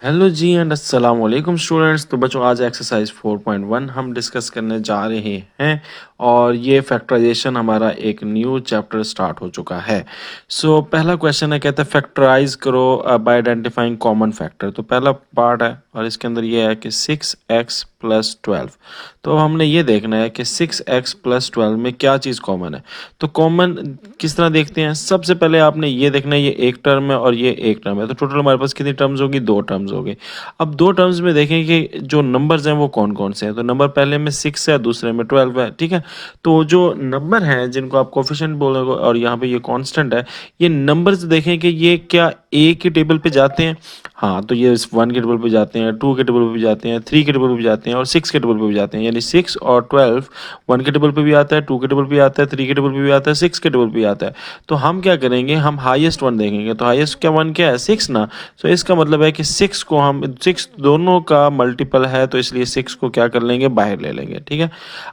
Hello ji and अस्सलाम वालेकुम students. तो बच्चों आज एक्सरसाइज 4.1 हम डिस्कस करने जा रहे हैं और ये फैक्टराइजेशन हमारा एक न्यू चैप्टर स्टार्ट हो चुका है। सो पहला क्वेश्चन है, कहता है फैक्टराइज करो बाय आइडेंटिफाइंग कॉमन फैक्टर। तो पहला पार्ट है और इसके अंदर ये है कि 6x प्लस 12। तो अब हमने ये देखना है कि 6x प्लस 12 में क्या चीज़ कॉमन है। तो कॉमन किस तरह देखते हैं, सबसे पहले आपने ये देखना है ये एक टर्म है और ये एक टर्म है, तो टोटल हमारे पास कितनी टर्म्स होगी, दो टर्म्स हो गई। अब दो टर्म्स में देखें कि जो नंबर्स हैं वो कौन कौन से हैं। तो नंबर पहले में 6 है, दूसरे में 12 है, ठीक है। तो जो नंबर हैं जिनको आप कोफिशिएंट बोलोगे और यहाँ पे ये कांस्टेंट है, ये नंबर्स देखें कि ये क्या एक ही टेबल पे जाते हैं। हाँ, तो ये 1 के टेबल पे जाते हैं, 2 के टेबल पे भी जाते हैं, 3 के टेबल पे भी जाते हैं और 6 के टेबल पे भी जाते हैं। यानी 6 और 12 1 के टेबल पे भी आता है, 2 के टेबल पे भी आता है, 3 के टेबल पे भी आता है, 6 के टेबल पे भी आता है। तो हम क्या करेंगे, हम हाईएस्ट वन देखेंगे। तो हाईएस्ट क्या वन क्या है, 6 ना। तो इसका मतलब है कि 6 को हम 6 दोनों का मल्टीपल है, तो इसलिए 6 को क्या कर लेंगे, बाहर ले लेंगे, ठीक है।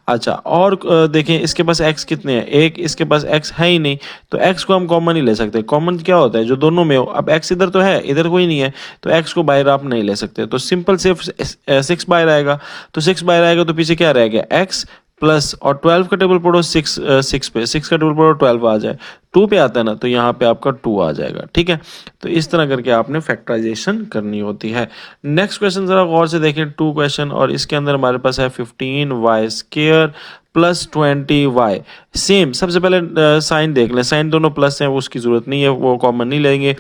अच्छा, और देखें इसके पास x कितने हैं, एक, इसके पास x है ही नहीं, तो x को हम कॉमन ही ले सकते। कॉमन क्या होता है, जो दोनों में हो। अब x इधर तो है, इधर कोई नहीं है, तो x को बाहर आप नहीं ले सकते। तो सिंपल सिर्फ 6 बाहर आएगा। तो 6 बाहर आएगा तो पीछे क्या रह गया, x प्लस, और 12 का टेबल पढ़ो 6 6 पे, 6 का टेबल पढ़ो 12 आ जाए, 2 पे आता है ना, तो यहाँ पे आपका 2 आ जाएगा, ठीक है। तो इस तरह करके आपने फैक्टराइजेशन करनी होती है। नेक्स्ट क्वेश्चन जरा गौर से देखें, 2 क्वेश्चन, और इसके अंदर हमारे पास है 15y square plus 20y। Same, सबसे पहले साइन देख लें, साइन दोनों प्लस हैं, वो उसकी जरूरत नहीं है, वो कॉमन नहीं लेंगे।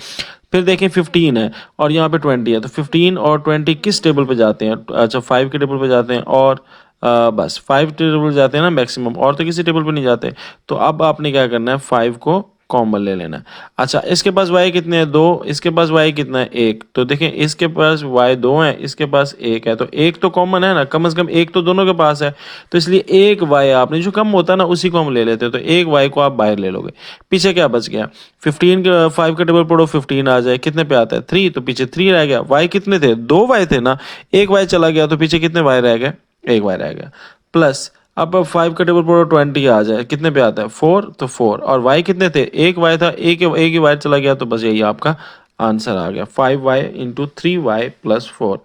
फिर देखें 15 है और यहाँ पे 20 है, तो 15 और 20 किस टेबल पे जाते हैं, अच्छा 5 के टेबल पे जाते हैं, और बस 5 टेबल जाते हैं ना मैक्सिमम, और तो किसी टेबल पे नहीं जाते। तो अब आपने क्या करना है, 5 को कॉमन ले लेना है। अच्छा, इसके पास y कितने हैं, दो, इसके पास y कितना है, एक। तो देखें इसके पास y दो है, इसके पास एक है, तो एक तो कॉमन है ना, कम से कम एक तो दोनों के पास है। तो इसलिए एक y आपने, जो कम होता है ना उसी को हम ले लेते हैं, तो एक y को आप बाहर ले लोगे। पीछे क्या बच गया, 15 के 5 का टेबल पढ़ो, 15 आ जाए, कितने पे आता है 3, तो पीछे 3 रह गया। y कितने थे, दो y थे ना, एक y चला गया, तो पीछे कितने y रह गए, एक y रह गया। प्लस अब 5 का टेबल पढ़ो, 20 आ जाए, कितने पे आता है 4, तो 4, और y कितने थे, एक y था, एक ही y चला गया, तो बस यही आपका आंसर आ गया, 5y into 3y plus 4।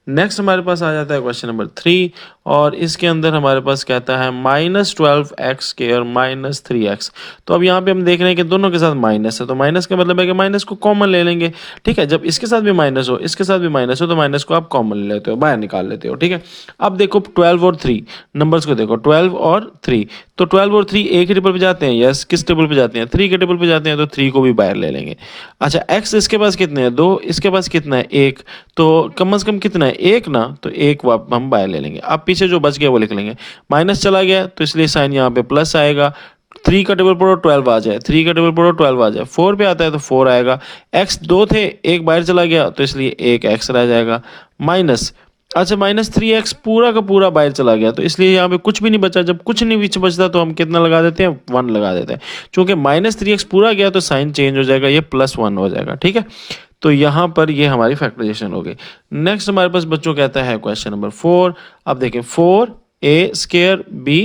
Next हमारे पास आ जाता है क्वेश्चन नंबर 3, और इसके अंदर हमारे पास कहता है -12x स्क्वायर माइनस 3x। तो अब यहाँ पे हम देख रहे हैं कि दोनों के साथ माइनस है, तो माइनस का मतलब है कि माइनस को कॉमन ले लेंगे, ठीक है। जब इसके साथ भी माइनस हो, इसके साथ भी माइनस हो, तो माइनस को आप कॉमन ले लेते हो, बाहर निकाल लेते हो, ठीक है। अब देखो 12 और 3 नंबर्स को देखो, 12 और 3, तो 12 और 3 एक ही टेबल पे जाते हैं, यस, किस टेबल पे जाते हैं, 3 के टेबल पे जाते हैं, तो 3 को भी बाहर ले लेंगे। अच्छा, x इसके पास कितने हैं, दो, इसके पास कितना है, एक, तो कम से कम कितना है, एक ना, तो एक हम बाहर ले लेंगे। अब पीछे जो बच गया वो लिख लेंगे, माइनस चला गया तो इसलिए साइन यहाँ पे प्लस आएगा। 3 का टेबल पढ़ो 12 आ जाए, 3 का टेबल पढ़ो 12 आ जाए, 4 पे आता है तो 4 आएगा। x दो थे, एक बाहर चला गया, तो इसलिए एक x रह जाएगा, माइनस, अच्छा -3x पूरा का पूरा बाहर चला गया, तो इसलिए यहाँ पे कुछ भी नहीं बचा। जब कुछ नहीं बीच बचता तो हम कितना लगा देते हैं, 1 लगा देते हैं। चूंकि -3x पूरा गया तो साइन चेंज हो जाएगा, ये +1 हो जाएगा, ठीक है। तो यहाँ पर ये हमारी फैक्टराइजेशन हो गई। नेक्स्ट हमारे पास बच्चों कहता है क्वेश्चन नंबर 4। अब देखें 4a square b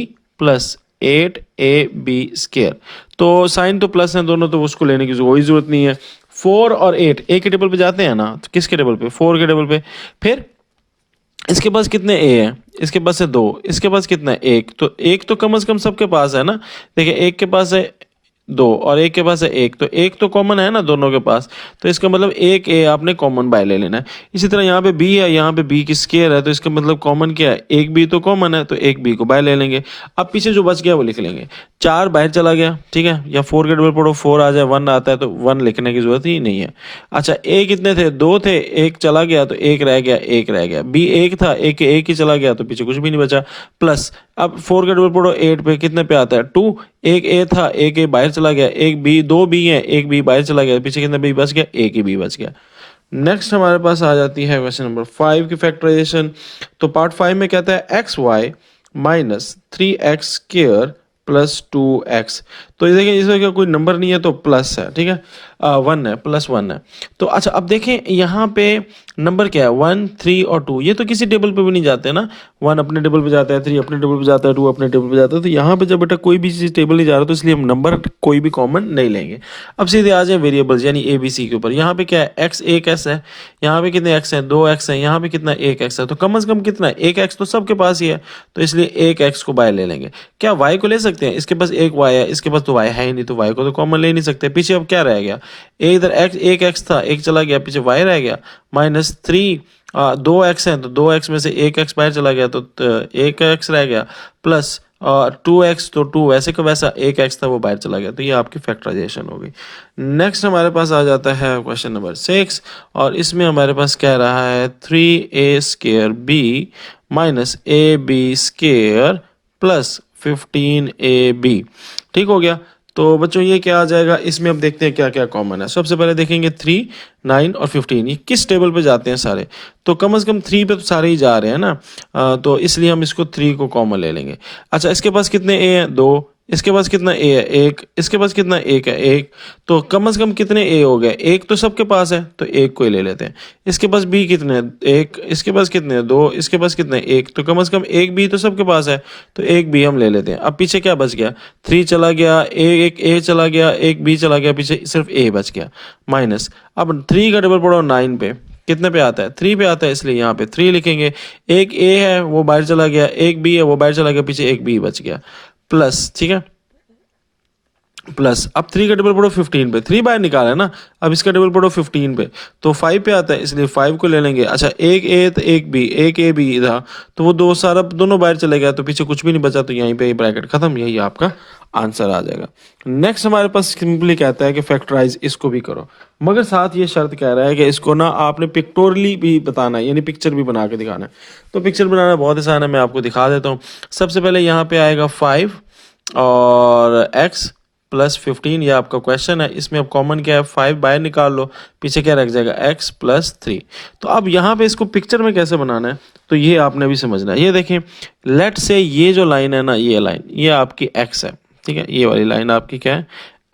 plus 8ab square. तो साइन तो प्लस है दोनों, तो उसको लेने की कोई जरूरत नहीं है। 4 और 8 एक के टेबल पे जाते हैं ना, तो किसके टेबल पे, 4 के टेबल पे। फिर इसके पास कितने ए हैं, इसके पास है दो, इसके पास कितना है, एक, तो एक तो कम से कम सबके पास है ना। देखिए एक के पास है दो और एक के पास है एक, तो एक तो कॉमन है ना दोनों के पास, तो इसका मतलब एक ए आपने कॉमन बाय ले लेना है। इसी तरह यहाँ पे बी है, यहाँ पे बी की स्क्वायर है, तो इसका मतलब कॉमन क्या है, एक बी तो कॉमन है, तो एक बी को बाय ले लेंगे। अब पीछे जो बच गया वो लिख लेंगे, 4 बाहर चला गया, ठीक है, या 4 के टेबल पढ़ो 4 आ जाए, 1 आता है, तो 1 लिखने की जरूरत ही नहीं है। अच्छा, ए कितने थे, दो थे, एक चला गया तो एक रह गया, एक रह गया। बी एक था, एक ही चला गया, तो पीछे कुछ भी नहीं बचा। प्लस अब 4 का टेबल पढ़ो 8 पे, कितने पे आता है 2, एक ए था, एक ए बाहर चला गया, एक बी, दो बी है, एक बी बाहर चला गया, पीछे कितने बी बच गया, एक ही बी बच गया। नेक्स्ट हमारे पास आ जाती है क्वेश्चन नंबर 5 की फैक्टराइजेशन। तो पार्ट 5 में कहता है x y minus 3x square plus 2x। तो ये देखिए इसमें क्या कोई नंबर नहीं है तो प्लस है, ठीक है। 1 है, +1 है। तो अच्छा अब देखें यहाँ पे नंबर क्या है, 1, 3 और 2, ये तो किसी टेबल पे भी नहीं जाते ना। 1 अपने टेबल पे जाता है, 3 अपने टेबल पे जाता है, 2 अपने टेबल पे जाता है। तो यहाँ पे जब बेटा कोई भी चीज़ टेबल नहीं जा रहा तो इसलिए हम नंबर कोई भी कॉमन नहीं लेंगे। अब सीधे आ जाए वेरिएबल्स यानी ए बी सी के ऊपर। यहाँ पे क्या है, x 1s है, यहाँ पे कितने x हैं, 2x है, यहाँ पे कितना 1x है। तो कम से कम कितना है, 1x तो सबके पास ही है, तो इसलिए 1x को बाय ले लेंगे। क्या y को ले सकते हैं, इसके पास 1y है, इसके पास तो y है ही नहीं, तो y को तो कॉमन ले नहीं सकते। पीछे अब क्या रह गया, इधर x 1x था, 1 चला गया, पीछे y रह गया -3। 2x है तो 2x में से 1x बाहर चला गया तो 1x रह गया, प्लस 2x तो 2 वैसे का वैसा 1x था वो बाहर चला गया। तो ये आपकी फैक्टराइजेशन हो गई। नेक्स्ट हमारे पास आ जाता है क्वेश्चन नंबर 6 और इसमें हमारे पास कह रहा है 3a² b minus ab² plus 15ab। ठीक हो गया। तो बच्चों ये क्या आ जाएगा, इसमें अब देखते हैं क्या क्या कॉमन है। सबसे पहले देखेंगे 3, 9 और 15 ये किस टेबल पे जाते हैं सारे, तो कम से कम 3 पे तो सारे ही जा रहे हैं ना। तो इसलिए हम इसको 3 को कॉमन ले लेंगे। अच्छा इसके पास कितने ए हैं, 2, इसके पास कितना ए है, 1, इसके पास कितना 1 है, 1। तो कम से कम कितने ए हो गए, 1 तो सबके पास है तो 1 को ही ले लेते हैं। इसके पास बी कितने, 1, इसके पास कितने 2, इसके पास कितने 1, तो कम से कम 1 बी तो सबके पास है तो 1 बी हम ले लेते हैं। अब पीछे क्या बच गया, 3 चला गया, एक ए चला गया, एक बी चला गया, पीछे सिर्फ ए बच गया माइनस। अब 3 का डबल पढ़ो 9 पे, कितने पे आता है, 3 पे आता है, इसलिए यहाँ पे 3 लिखेंगे। एक ए है वो बाहर चला गया, एक बी है वो बाहर चला गया, पीछे एक बी बच गया, प्लस, ठीक है, प्लस। अब 3 का डबल पढ़ो 15 पे, 3 बाहर निकाला है ना, अब इसका डबल पढ़ो 15 पे तो 5 पे आता है, इसलिए 5 को ले लेंगे। अच्छा एक ए तो एक बी, एक ए बी था तो वो दोनों बाहर चले गया तो पीछे कुछ भी नहीं बचा, तो यहीं पे ब्रैकेट खत्म, यही आपका आंसर आ जाएगा। नेक्स्ट हमारे पास सिंपली कहता है कि फैक्टराइज इसको भी करो, मगर साथ ये शर्त कह रहा है कि इसको ना आपने पिक्टोरली भी बताना है, यानी पिक्चर भी बना के दिखाना है। तो पिक्चर बनाना बहुत आसान है, मैं आपको दिखा देता हूँ। सबसे पहले यहाँ पे आएगा 5 और x प्लस 15, ये आपका क्वेश्चन है। इसमें अब कॉमन क्या है, 5 बाहर निकाल लो, पीछे क्या रख जाएगा x प्लस 3। तो अब यहाँ पे इसको पिक्चर में कैसे बनाना है तो ये आपने भी समझना है। ये देखें, लेट से ये जो लाइन है ना, ये लाइन ये आपकी x है, ठीक है, ये वाली लाइन आपकी क्या है,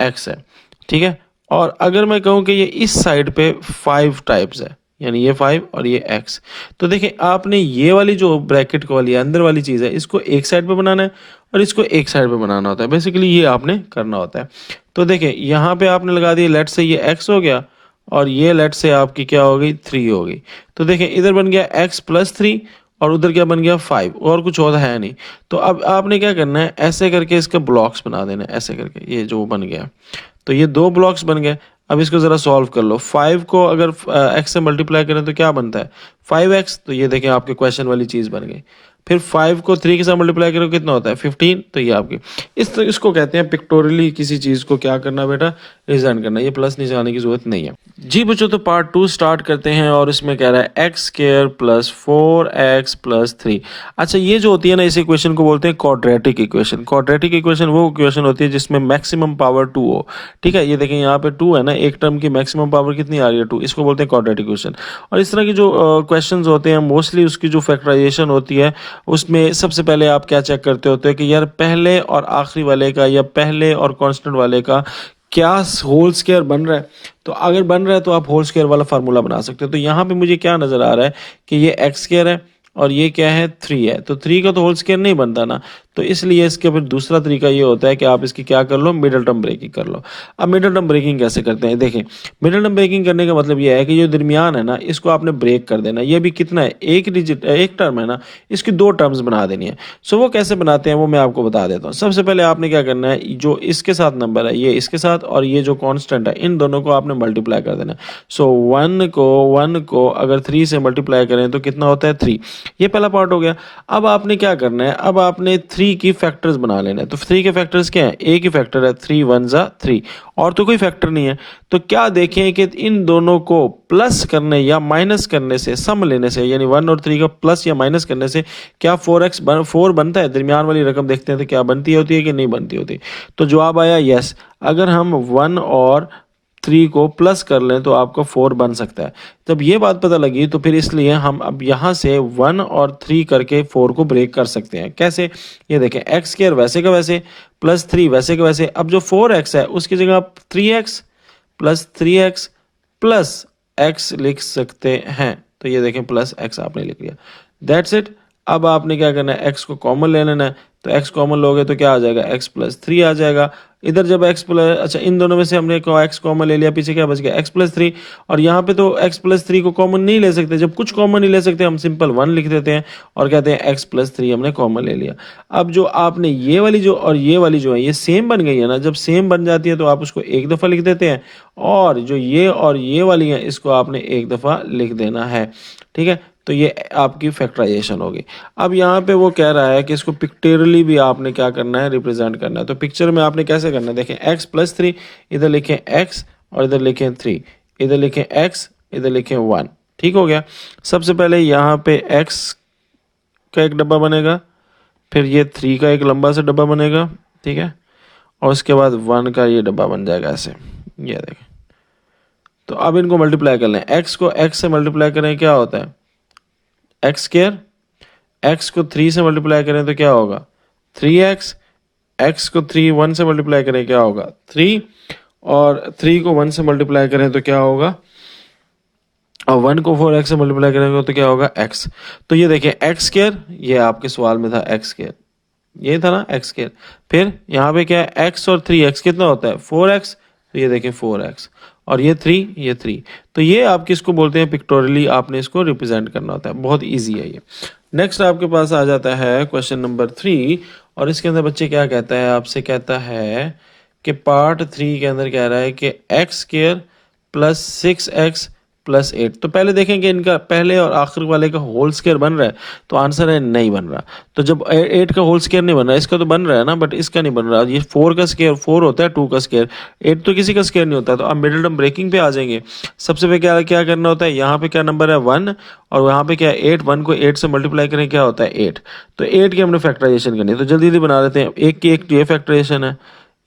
x है, ठीक है। और अगर मैं कहूँ कि ये इस साइड पे 5 टाइप्स है, यानी ये 5 और ये x, तो देखिए आपने ये वाली जो ब्रैकेट को वाली अंदर वाली चीज़ है इसको एक साइड पे बनाना है और इसको एक साइड पे बनाना होता है। बेसिकली ये आपने करना होता है। तो देखिए यहाँ पे आपने लगा दिया, लेट से ये x हो गया और ये लेट से आपकी क्या हो गई, 3 हो गई। तो देखिए इधर बन गया x प्लस 3 और उधर क्या बन गया 5, और कुछ और है नहीं। तो अब आपने क्या करना है, ऐसे करके इसके ब्लॉक्स बना देना है, ऐसे करके ये जो बन गया, तो ये 2 ब्लॉक्स बन गए। अब इसको ज़रा सॉल्व कर लो। 5 को अगर x से मल्टीप्लाई करें तो क्या बनता है, 5x। तो ये देखें आपके क्वेश्चन वाली चीज़ बन गई। फिर 5 को 3 के साथ मल्टीप्लाई करो कितना होता है, 15। तो ये आपकी इसको कहते हैं पिक्टोरियली किसी चीज़ को क्या करना बेटा, रिप्रेजेंट करना। ये प्लस नीचे आने की जरूरत नहीं है। जी बच्चों, तो पार्ट 2 स्टार्ट करते हैं और इसमें कह रहा है x² प्लस 4x प्लस 3। अच्छा ये जो होती है ना, इस इक्वेशन को बोलते हैं क्वाड्रेटिक इक्वेशन। क्वाड्रेटिक इक्वेशन वो इक्वेशन होती है जिसमें मैक्सिमम पावर 2 हो, ठीक है। ये देखें यहाँ पे 2 है ना, एक टर्म की मैक्सिमम पावर कितनी आ रही है, 2। इसको बोलते हैं क्वाड्रेटिक इक्वेशन। और इस तरह की जो क्वेश्चंस होते हैं मोस्टली उसकी जो फैक्टराइजेशन होती है उसमें सबसे पहले आप क्या चेक करते होते हैं कि यार पहले और आखिरी वाले का या पहले और कांस्टेंट वाले का क्या होल स्क्वायर बन रहा है। तो अगर बन रहा है तो आप होल स्क्वायर वाला फार्मूला बना सकते हो। तो यहाँ पे मुझे क्या नज़र आ रहा है कि ये एक्स स्क्वायर है और ये क्या है 3 है, तो 3 का तो होल स्क्वायर नहीं बनता ना। तो इसलिए इसके फिर दूसरा तरीका ये होता है कि आप इसकी क्या कर लो, मिडल टर्म ब्रेकिंग कर लो। अब मिडल टर्म ब्रेकिंग कैसे करते हैं, देखें मिडल टर्म ब्रेकिंग करने का मतलब ये है कि जो दरमियान है ना इसको आपने ब्रेक कर देना। ये भी कितना है, एक टर्म है ना, इसकी 2 टर्म्स बना देनी है। सो वो कैसे बनाते हैं वो मैं आपको बता देता हूँ। सबसे पहले आपने क्या करना है, जो इसके साथ नंबर है ये इसके साथ और ये जो कॉन्स्टेंट है इन दोनों को आपने मल्टीप्लाई कर देना है। सो 1 को अगर 3 से मल्टीप्लाई करें तो कितना होता है 3। ये पहला पार्ट हो गया। अब आपने क्या करना है, अब आपने 3 की फैक्टर्स बना लेना है। तो 3 के फैक्टर्स क्या है, ए की फैक्टर है 3 1 जा 3 और तो कोई फैक्टर नहीं है। तो क्या देखें कि इन दोनों को प्लस करने या माइनस करने से, सम लेने से, यानी 1 और 3 का प्लस या माइनस करने से क्या 4 बनता है। दरमियान वाली रकम देखते हैं तो क्या बनती होती है कि नहीं बनती होती। तो जवाब आया यस। अगर हम 1 और 3 को प्लस कर लें तो आपका 4 बन सकता है। जब ये बात पता लगी तो फिर इसलिए हम अब यहाँ से 1 और 3 करके 4 को ब्रेक कर सकते हैं। कैसे, ये देखें एक्स स्क्वायर वैसे का वैसे प्लस 3 वैसे का वैसे। अब जो 4x है उसकी जगह आप 3x plus 3x plus x लिख सकते हैं। तो ये देखें प्लस x आपने लिख लिया, दैट्स इट। अब आपने क्या करना है, x को कॉमन ले लेना है। तो x कॉमन लोगे तो क्या आ जाएगा, x प्लस 3 आ जाएगा। इधर जब x प्लस, अच्छा इन दोनों में से हमने x कॉमन ले लिया, पीछे क्या बच गया, x प्लस 3। और यहाँ पे तो x प्लस 3 को कॉमन नहीं ले सकते, जब कुछ कॉमन नहीं ले सकते हम सिंपल 1 लिख देते हैं और कहते हैं x प्लस 3 हमने कॉमन ले लिया। अब जो आपने ये वाली जो और ये वाली जो है ये सेम बन गई है ना, जब सेम बन जाती है तो आप उसको एक दफ़ा लिख देते हैं, और जो ये और ये वाली है इसको आपने एक दफ़ा लिख देना है, ठीक है। तो ये आपकी फैक्टराइजेशन होगी। अब यहाँ पे वो कह रहा है कि इसको पिक्चरली भी आपने क्या करना है, रिप्रेजेंट करना है। तो पिक्चर में आपने कैसे करना है, देखें x प्लस 3, इधर लिखें x और इधर लिखें 3, इधर लिखें x, इधर लिखें 1, ठीक हो गया। सबसे पहले यहाँ पे x का एक डब्बा बनेगा, फिर ये 3 का एक लंबा सा डब्बा बनेगा, ठीक है, और उसके बाद 1 का ये डब्बा बन जाएगा ऐसे, ये देखें। तो अब इनको मल्टीप्लाई कर लें, x को x से मल्टीप्लाई करें क्या होता है, एक्स स्क्वायर, x को 3 से मल्टीप्लाई करें तो क्या होगा 3x, x को 3 1 से मल्टीप्लाई करें क्या होगा 3, और 3 को 1 से मल्टीप्लाई करें तो क्या होगा, और 1 को 4x से मल्टीप्लाई करेंगे तो क्या होगा x। तो ये देखिए x स्क्वायर, ये आपके सवाल में था x स्क्वायर, ये था ना x स्क्वायर। फिर यहाँ पे क्या है x और 3x कितना होता है 4x, तो ये देखिए 4x, और ये 3, ये 3। तो ये आप किसको बोलते हैं, पिक्टोरियली आपने इसको रिप्रेजेंट करना होता है, बहुत ईजी है ये। नेक्स्ट आपके पास आ जाता है क्वेश्चन नंबर 3, और इसके अंदर बच्चे क्या कहता है, आपसे कहता है कि पार्ट 3 के अंदर कह रहा है कि x square plus 6x plus 8। तो पहले देखें कि इनका पहले और आखिर वाले का होल स्क्वायर बन रहा है, तो आंसर है नहीं बन रहा। तो जब 8 का होल स्क्वायर नहीं बन रहा, इसका तो बन रहा है ना, बट इसका नहीं बन रहा। ये 4 का स्क्वायर 4 होता है, 2 का स्क्वायर 8 तो किसी का स्क्वायर नहीं होता। तो अब मिडिल टर्म ब्रेकिंग पे आ जाएंगे। सबसे पहले क्या क्या करना होता है, यहाँ पे क्या नंबर है 1, और यहाँ पे क्या है 8, 1 को 8 से मल्टीप्लाई करें क्या होता है 8। तो 8 की हमने फैक्टराइजेशन करनी है, तो जल्दी जल्दी बना लेते हैं। एक की एक ये फैक्टराइजेशन है,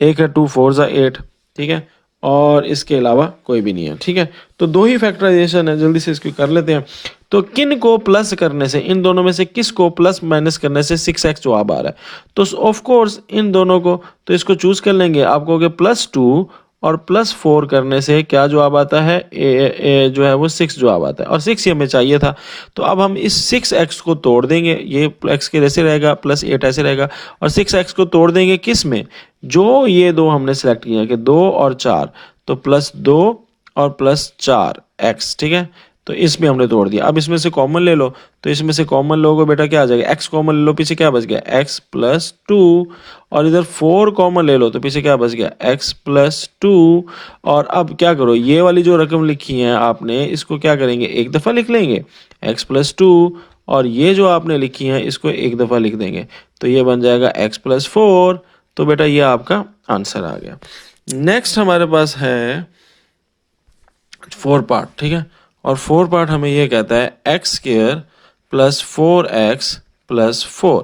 एक है 2 4 8, ठीक है, और इसके अलावा कोई भी नहीं है, ठीक है। तो दो ही फैक्टराइजेशन है, जल्दी से इसको कर लेते हैं। तो किन को प्लस करने से, इन दोनों में से किस को प्लस माइनस करने से 6x जवाब आ रहा है, तो ऑफ कोर्स इन दोनों को, तो इसको चूज कर लेंगे। आप कहोगे +2 और +4 करने से क्या जवाब आता है, ए जो है वो 6 जवाब आता है, और 6 ही हमें चाहिए था। तो अब हम इस 6x को तोड़ देंगे, ये x के जैसे रहेगा, +8 ऐसे रहेगा, और 6x को तोड़ देंगे किस में, जो ये दो हमने सेलेक्ट किया कि 2 और 4, तो +2 और +4x, ठीक है। तो इसमें हमने तोड़ दिया। अब इसमें से कॉमन ले लो, तो इसमें से कॉमन लोगे बेटा क्या आ जाएगा, x कॉमन ले लो, पीछे क्या बच गया x +2, और इधर 4 कॉमन ले लो तो पीछे क्या बच गया x +2। और अब क्या करो, ये वाली जो रकम लिखी है आपने, इसको क्या करेंगे, एक दफ़ा लिख लेंगे x +2, और ये जो आपने लिखी है इसको एक दफ़ा लिख देंगे, तो ये बन जाएगा x +4। तो बेटा ये आपका आंसर आ गया। नेक्स्ट हमारे पास है 4 पार्ट, ठीक है, और 4 पार्ट हमें ये कहता है x square plus 4x plus 4।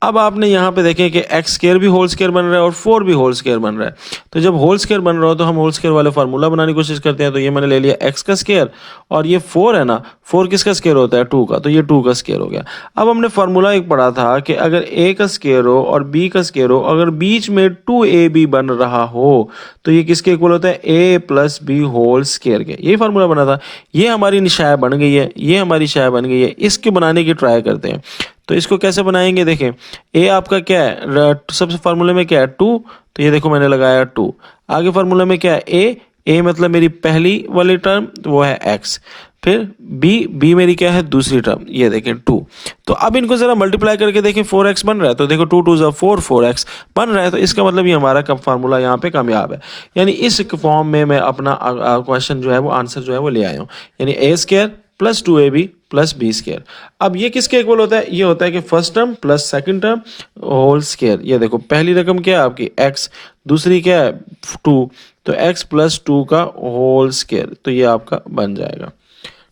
अब आपने यहाँ पे देखें कि x स्क्वायर भी होल स्क्वायर बन रहा है और 4 भी होल स्क्वायर बन रहा है। तो जब होल स्क्वायर बन रहा हो तो हम होल स्क्वायर वाले फार्मूला बनाने की कोशिश करते हैं। तो ये मैंने ले लिया x का स्क्वायर, और ये 4 है ना, 4 किसका स्क्वायर होता है 2 का, तो ये 2 का स्क्वायर हो गया। अब हमने फार्मूला एक पढ़ा था कि अगर a का स्क्वायर हो और b का स्क्वायर हो, अगर बीच में 2ab बन रहा हो तो ये किसके इक्वल होता है, a + b होल स्क्वायर के। यही फार्मूला बना था। ये हमारी निशाया बन गई है, ये हमारी शाया बन गई है। इसके बनाने की ट्राई करते हैं। तो इसको कैसे बनाएंगे, देखें a आपका क्या है, सबसे फार्मूले में क्या है 2, तो ये देखो मैंने लगाया 2। आगे फार्मूला में क्या है a मतलब मेरी पहली वाली टर्म, तो वो है x। फिर b मेरी क्या है दूसरी टर्म, ये देखें 2। तो अब इनको जरा मल्टीप्लाई करके देखें 4x बन रहा है, तो देखो 2 2 4 4x बन रहा है। तो इसका मतलब ये हमारा कब फार्मूला यहाँ पे कामयाब है। यानी इस फॉर्म में मैं अपना क्वेश्चन जो है वो आंसर जो है वो ले आया हूँ, यानी a square plus 2ab plus b square. अब ये किसके इक्वल होता है, ये होता है कि first term plus second term whole square. ये देखो पहली रकम क्या है आपकी x, दूसरी क्या है 2, तो x + 2 का होल स्क्वायर, तो ये आपका बन जाएगा।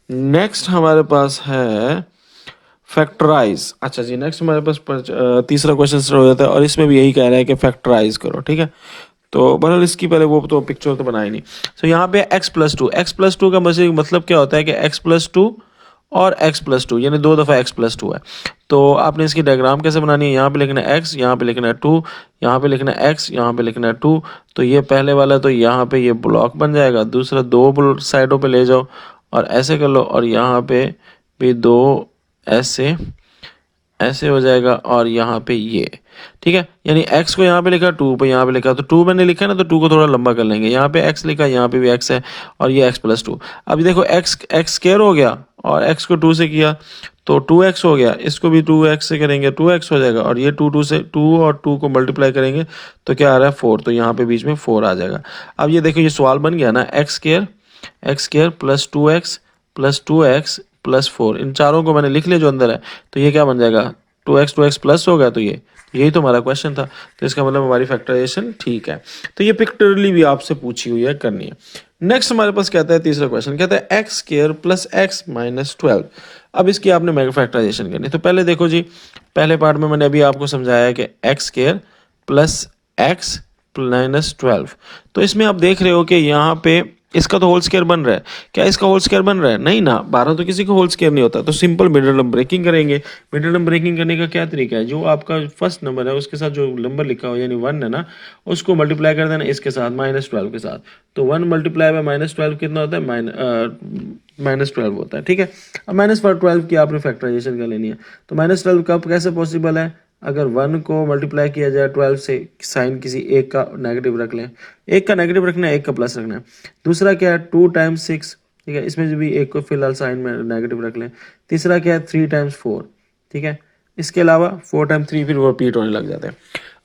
नेक्स्ट हमारे पास है फैक्टराइज। अच्छा जी, नेक्स्ट हमारे पास तीसरा क्वेश्चन स्टार्ट हो जाता है, और इसमें भी यही कह रहा है कि फैक्टराइज करो, ठीक है। तो बहरहाल इसकी पहले वो तो पिक्चर तो बनाई नहीं। तो यहाँ पे x + 2, x + 2 का मतलब क्या होता है कि x + 2 और x प्लस टू, यानी 2 दफ़ा x प्लस टू है। तो आपने इसकी डायग्राम कैसे बनानी है, यहाँ पे लिखना है x, यहाँ पे लिखना है 2, यहाँ पे लिखना है x, यहाँ पे लिखना है 2। तो ये पहले वाला तो यहाँ पे ये ब्लॉक बन जाएगा, दूसरा 2 साइडों पे ले जाओ और ऐसे कर लो, और यहाँ पे भी 2 ऐसे ऐसे हो जाएगा, और यहाँ पे ये, ठीक है। यानी x को यहाँ पे लिखा, 2 पे यहाँ पे लिखा, तो 2 मैंने लिखा है ना, तो 2 को थोड़ा लंबा कर लेंगे। यहाँ पे x लिखा, यहाँ पे भी x है, और ये x प्लस टू। अब देखो x स्क्वायर हो गया, और x को 2 से किया तो 2x हो गया, इसको भी 2x से करेंगे 2x हो जाएगा, और ये 2 से 2 और 2 को मल्टीप्लाई करेंगे तो क्या आ रहा है 4, तो यहाँ पे बीच में 4 आ जाएगा। अब ये देखो ये सवाल बन गया ना, x square plus 2x plus 2x plus 4, इन चारों को मैंने लिख लिया जो अंदर है, तो ये क्या बन जाएगा 2x प्लस होगा। तो यही तो हमारा क्वेश्चन था, तो इसका मतलब हमारी फैक्टराइजेशन ठीक है। तो ये पिक्टोरियली भी आपसे पूछी हुई है, करनी है। नेक्स्ट हमारे पास कहता है तीसरा क्वेश्चन, कहता है x square plus x minus 12। अब इसकी आपने मेगा फैक्टराइजेशन करनी। तो पहले देखो जी, पहले पार्ट में मैंने अभी आपको समझाया कि x square plus x minus 12। तो इसमें आप देख रहे हो कि यहाँ पे इसका तो होल स्क्वायर बन रहा है। क्या इसका होल स्क्वायर बन रहा है? नहीं ना, 12 तो किसी को होल स्क्वायर नहीं होता। तो सिंपल मिडिल नंबर ब्रेकिंग करेंगे। मिडिल नंबर ब्रेकिंग करने का क्या तरीका है, जो आपका फर्स्ट नंबर है उसके साथ जो नंबर लिखा हो यानी 1 है ना, उसको मल्टीप्लाई कर देना इसके साथ -12 के साथ। तो 1 मल्टीप्लाई बाय -12 कितना होता है, -12 होता है, ठीक है। अब -12 की आपने फैक्टराइजेशन कर लेनी है। तो -12 कब कैसे पॉसिबल है, अगर 1 को मल्टीप्लाई किया जाए 12 से, साइन किसी एक का नेगेटिव रख लें, एक का नेगेटिव रखना है, एक का प्लस रखना है। दूसरा क्या है 2 टाइम्स 6, ठीक है, इसमें भी एक को फिलहाल साइन में नेगेटिव रख लें। तीसरा क्या है 3 टाइम्स 4, ठीक है। इसके अलावा 4 टाइम्स 3 फिर वो रिपीट होने लग जाते हैं।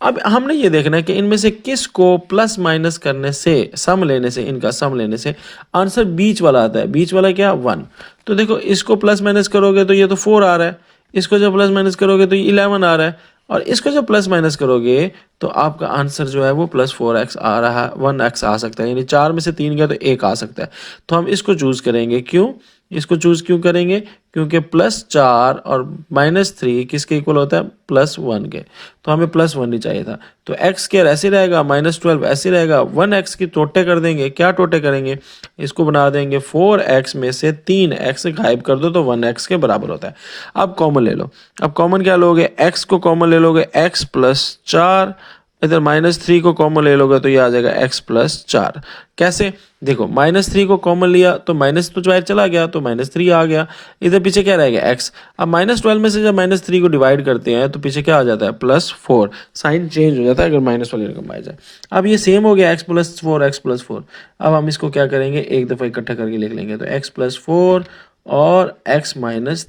अब हमने ये देखना है कि इनमें से किस को प्लस माइनस करने से, सम लेने से, इनका सम लेने से आंसर बीच वाला आता है। बीच वाला क्या 1। तो देखो इसको प्लस माइनस करोगे तो ये तो 4 आ रहा है, इसको जब प्लस माइनस करोगे तो ये 11 आ रहा है, और इसको जब प्लस माइनस करोगे तो आपका आंसर जो है वो +4x आ रहा है, 1x आ सकता है, यानी 4 में से 3 गया तो 1 आ सकता है। तो हम इसको चूज करेंगे। क्यों इसको चूज क्यों करेंगे, क्योंकि +4 और -3 किसके इक्वल होता है, +1 के। तो हमें +1 ही चाहिए था। तो एक्स स्क्वायर ऐसे रहेगा, -12 ऐसे रहेगा, 1x की टोटे कर देंगे। क्या टोटे करेंगे, इसको बना देंगे 4x में से 3x गायब कर दो तो 1x के बराबर होता है। अब कॉमन ले लो। अब कॉमन क्या लोगे, x को कॉमन ले लोगे, x + 4, इधर -3 को कॉमन ले लोगे तो ये आ जाएगा x + 4। कैसे, देखो -3 को कॉमन लिया तो माइनस तो बाहर चला गया तो -3 आ गया, इधर पीछे क्या रहेगा x। अब -12 में से जब -3 को डिवाइड करते हैं तो पीछे क्या आ जाता है +4, साइन चेंज हो जाता है अगर माइनस वाली रकम आ जाए। अब ये सेम हो गया x + 4, x + 4। अब हम इसको क्या करेंगे, एक दफ़ा इकट्ठा करके लिख लेंगे, तो x + 4 और x -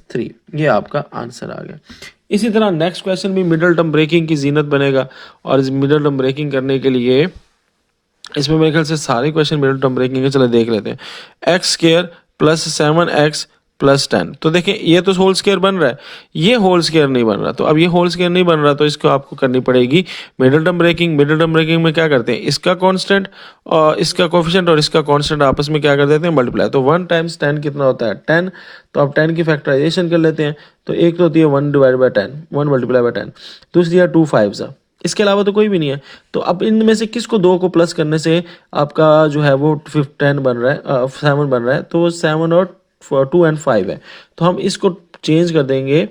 3, ये आपका आंसर आ गया। इसी तरह नेक्स्ट क्वेश्चन भी मिडिल टर्म ब्रेकिंग की जीनत बनेगा, और इस मिडिल टर्म ब्रेकिंग करने के लिए इसमें मेरे ख्याल से सारे क्वेश्चन मिडिल टर्म ब्रेकिंग के, चलो देख लेते हैं। X square + 7x + 10। तो देखिए ये तो होल स्क्वायर बन रहा है, ये होल स्क्वायर नहीं बन रहा। तो अब ये होल स्क्वायर नहीं बन रहा तो इसको आपको करनी पड़ेगी middle term breaking. Middle term breaking में क्या करते हैं, इसका कांस्टेंट और इसका कोफिशिएंट और इसका कांस्टेंट आपस में क्या कर देते हैं, मल्टीप्लाई। तो 1 टाइम्स 10 कितना होता है 10। तो अब 10 की फैक्टराइजेशन कर लेते हैं। तो एक तो होती है 1/10, 1 × 10। दूसरी है 2 5s, इसके अलावा तो कोई भी नहीं है। तो अब इनमें से किसको 2 को प्लस करने से आपका जो है वो 10 बन रहा है, 7 बन रहा है। तो 7 और 2 और 5 है। तो हम इसको चेंज कर देंगे